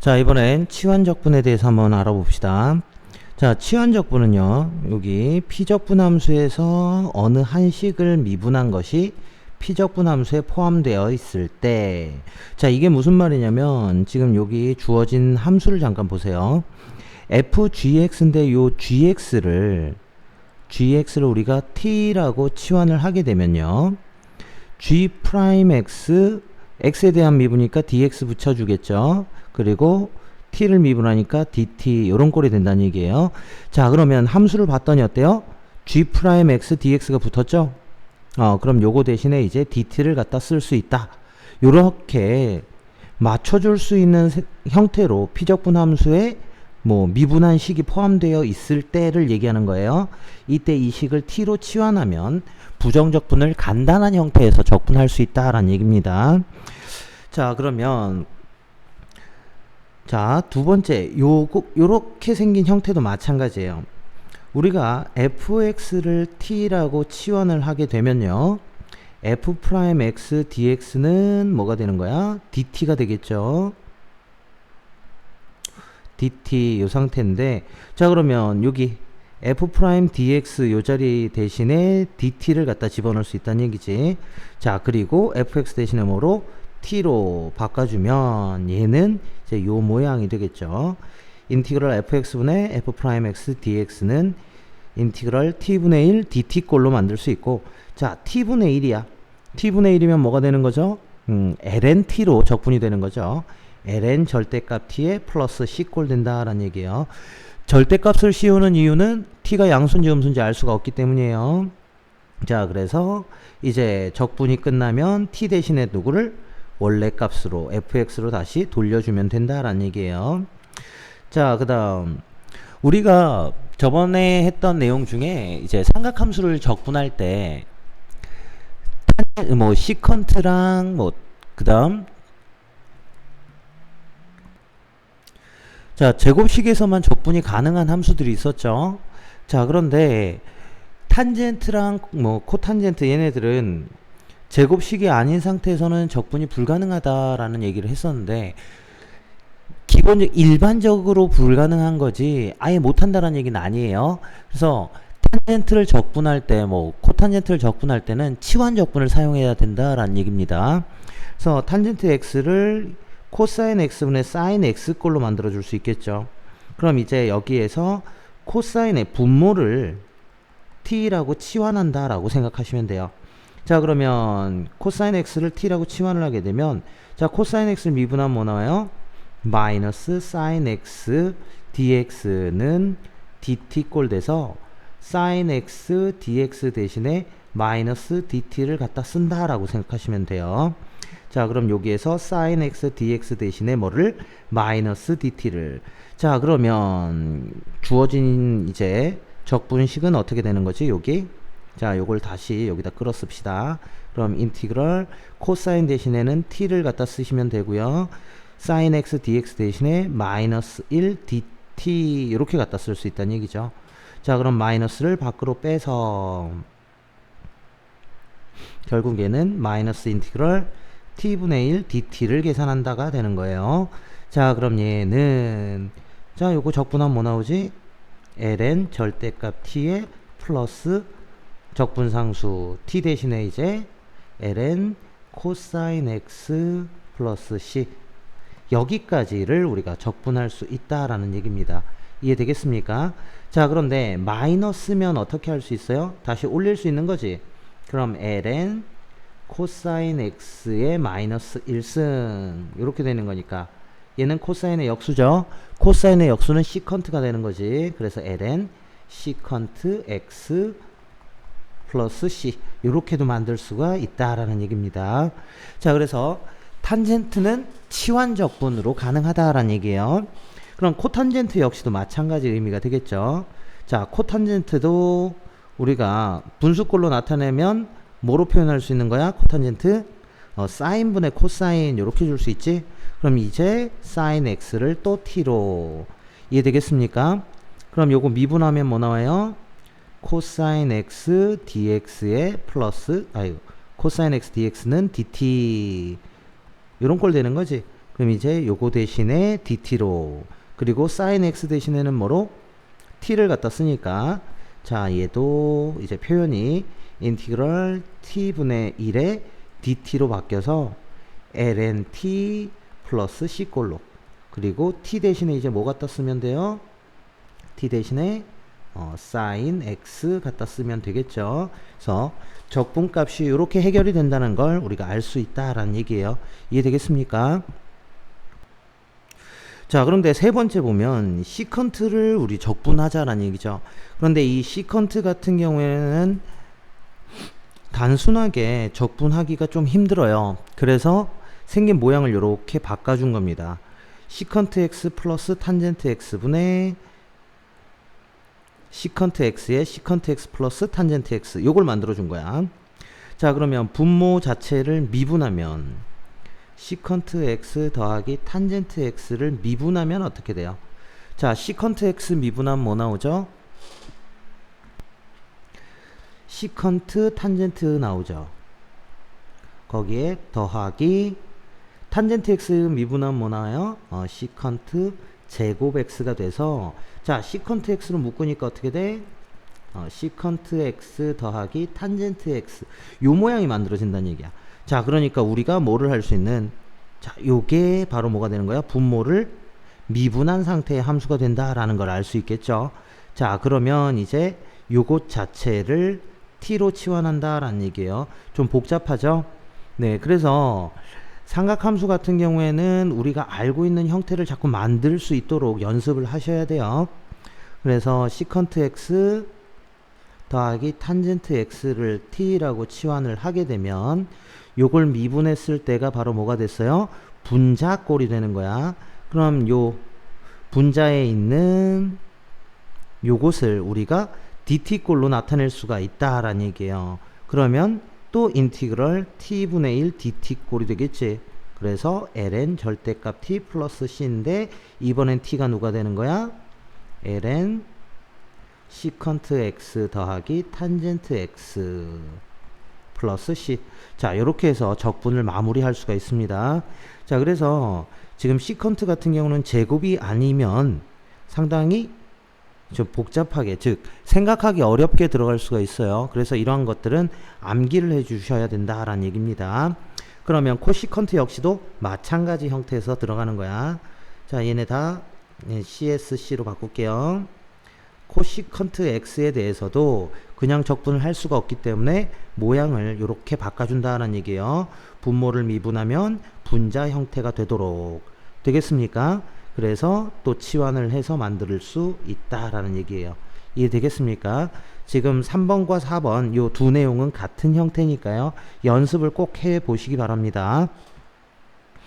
자, 이번엔 치환적분에 대해서 한번 알아봅시다. 자, 치환적분은요, 여기 피적분 함수에서 어느 한 식을 미분한 것이 피적분 함수에 포함되어 있을 때, 자, 이게 무슨 말이냐면 지금 여기 주어진 함수를 잠깐 보세요. fgx인데 요 gx를 우리가 t라고 치환을 하게 되면요, g'x, x에 대한 미분이니까 dx 붙여주겠죠. 그리고 t를 미분하니까 dt, 요런 꼴이 된다는 얘기예요. 자, 그러면 함수를 봤더니 어때요? g'x dx가 붙었죠? 그럼 요거 대신에 이제 dt를 갖다 쓸 수 있다. 요렇게 맞춰줄 수 있는 형태로 피적분 함수에 뭐 미분한 식이 포함되어 있을 때를 얘기하는 거예요. 이때 이 식을 t로 치환하면 부정적분을 간단한 형태에서 적분할 수 있다라는 얘기입니다. 자, 그러면 자, 두 번째, 요렇게 생긴 형태도 마찬가지예요. 우리가 fx를 t라고 치환을 하게 되면요, f'x dx는 뭐가 되는 거야? dt가 되겠죠. dt 요 상태인데, 자, 그러면 여기 f'dx 요 자리 대신에 dt를 갖다 집어넣을 수 있다는 얘기지. 자, 그리고 fx 대신에 뭐로? t로 바꿔주면 얘는 이제 요 모양이 되겠죠. 인티그럴 fx분의 f'x dx는 인티그럴 t분의 1 dt 꼴로 만들 수 있고, 자, t분의 1이야. t분의 1이면 뭐가 되는 거죠? ln t로 적분이 되는 거죠. ln 절대값 t에 플러스 c 꼴 된다라는 얘기예요. 절대값을 씌우는 이유는 t가 양수인지 음수인지 알 수가 없기 때문이에요. 자, 그래서 이제 적분이 끝나면 t 대신에 누구를 원래 값으로 fx로 다시 돌려주면 된다라는 얘기예요. 자, 그 다음 우리가 저번에 했던 내용 중에 이제 삼각함수를 적분할 때 뭐 시컨트랑 뭐 그 다음 자, 제곱식에서만 적분이 가능한 함수들이 있었죠. 자, 그런데 탄젠트랑 뭐 코탄젠트 얘네들은 제곱식이 아닌 상태에서는 적분이 불가능하다라는 얘기를 했었는데, 일반적으로 불가능한 거지 아예 못한다라는 얘기는 아니에요. 그래서 탄젠트를 적분할 때, 뭐 코탄젠트를 적분할 때는 치환 적분을 사용해야 된다라는 얘기입니다. 그래서 탄젠트 x를 코사인 x분의 사인 x 꼴로 만들어 줄 수 있겠죠. 그럼 이제 여기에서 코사인의 분모를 t라고 치환한다 라고 생각하시면 돼요. 자, 그러면 코사인 x를 t라고 치환을 하게 되면, 자, 코사인 x를 미분하면 뭐 나와요? 마이너스 사인 x dx는 dt 꼴 돼서 사인 x dx 대신에 마이너스 dt를 갖다 쓴다 라고 생각하시면 돼요. 자, 그럼 여기에서 사인 x dx 대신에 뭐를? 마이너스 dt를. 자, 그러면 주어진 이제 적분식은 어떻게 되는 거지? 여기, 자, 요걸 다시 여기다 끌어 씁시다. 그럼 인티그럴 코사인 대신에는 t를 갖다 쓰시면 되고요, 사인 x dx 대신에 마이너스 1 dt 이렇게 갖다 쓸 수 있다는 얘기죠. 자, 그럼 마이너스를 밖으로 빼서 결국 얘는 마이너스 인티그럴 t분의 1 dt를 계산한다가 되는 거예요. 자, 그럼 얘는, 자, 요거 적분하면 뭐 나오지? ln 절대값 t에 플러스 적분상수 t 대신에 이제 ln 코사인 x 플러스 c, 여기까지를 우리가 적분할 수 있다라는 얘기입니다. 이해되겠습니까? 자, 그런데 마이너스면 어떻게 할 수 있어요? 다시 올릴 수 있는 거지. 그럼 ln 코사인 x의 마이너스 1승 이렇게 되는 거니까 얘는 코사인의 역수죠. 코사인의 역수는 시컨트가 되는 거지. 그래서 ln 시컨트 x 플러스 c 이렇게도 만들 수가 있다라는 얘기입니다. 자, 그래서 탄젠트는 치환적분으로 가능하다라는 얘기예요. 그럼 코탄젠트 역시도 마찬가지 의미가 되겠죠. 자, 코탄젠트도 우리가 분수꼴로 나타내면 뭐로 표현할 수 있는 거야? 코탄젠트 사인분의 코사인 이렇게 줄 수 있지. 그럼 이제 사인 x를 또 t로. 이해되겠습니까? 그럼 요거 미분하면 뭐 나와요? 코사인 x dx의 플러스, 코사인 x dx는 dt 이런 꼴 되는 거지. 그럼 이제 요거 대신에 dt로, 그리고 sin x 대신에는 뭐로? t를 갖다 쓰니까, 자 얘도 이제 표현이 인티그럴 t분의 1에 dt로 바뀌어서 ln t 플러스 c꼴로, 그리고 t 대신에 이제 뭐 갖다 쓰면 돼요? t 대신에 sin x 갖다 쓰면 되겠죠. 그래서 적분값이 이렇게 해결이 된다는 걸 우리가 알 수 있다라는 얘기예요. 이해되겠습니까? 자, 그런데 세 번째 보면 시컨트를 우리 적분하자라는 얘기죠. 그런데 이 시컨트 같은 경우에는 단순하게 적분하기가 좀 힘들어요. 그래서 생긴 모양을 이렇게 바꿔준 겁니다. 시컨트 x 플러스 탄젠트 x 분의 시컨트 x에 시컨트 x 플러스 탄젠트 x, 요걸 만들어 준 거야. 자, 그러면 분모 자체를 미분하면 시컨트 x 더하기 탄젠트 x를 미분하면 어떻게 돼요? 자, 시컨트 x 미분하면 뭐 나오죠? 시컨트 탄젠트 나오죠. 거기에 더하기 탄젠트 x 미분하면 뭐 나와요? 시컨트 제곱 x가 돼서, 자 시컨트 x로 묶으니까 어떻게 돼? 시컨트 x 더하기 탄젠트 x, 요 모양이 만들어진다는 얘기야. 자, 그러니까 우리가 뭐를 할 수 있는, 자 요게 바로 뭐가 되는 거야? 분모를 미분한 상태의 함수가 된다라는 걸 알 수 있겠죠. 자, 그러면 이제 요것 자체를 t로 치환한다라는 얘기예요. 좀 복잡하죠? 네, 그래서 삼각함수 같은 경우에는 우리가 알고 있는 형태를 자꾸 만들 수 있도록 연습을 하셔야 돼요. 그래서 시컨트 x 더하기 탄젠트 x를 t라고 치환을 하게 되면 요걸 미분했을 때가 바로 뭐가 됐어요? 분자꼴이 되는 거야. 그럼 요 분자에 있는 요것을 우리가 dt꼴로 나타낼 수가 있다라는 얘기예요. 그러면 또 인티그럴 t분의 1 dt꼴이 되겠지. 그래서 ln 절대값 t 플러스 c인데 이번엔 t가 누가 되는 거야? ln 시컨트 x 더하기 탄젠트 x 플러스 c. 자, 이렇게 해서 적분을 마무리할 수가 있습니다. 자, 그래서 지금 시컨트 같은 경우는 제곱이 아니면 상당히 좀 복잡하게, 즉 생각하기 어렵게 들어갈 수가 있어요. 그래서 이러한 것들은 암기를 해 주셔야 된다라는 얘기입니다. 그러면 코시컨트 역시도 마찬가지 형태에서 들어가는 거야. 자, 얘네 다 CSC로 바꿀게요. 코시컨트 x에 대해서도 그냥 적분을 할 수가 없기 때문에 모양을 이렇게 바꿔준다는 얘기예요. 분모를 미분하면 분자 형태가 되도록. 되겠습니까? 그래서 또 치환을 해서 만들 수 있다라는 얘기예요. 이해되겠습니까? 지금 3번과 4번 요 두 내용은 같은 형태니까요. 연습을 꼭 해 보시기 바랍니다.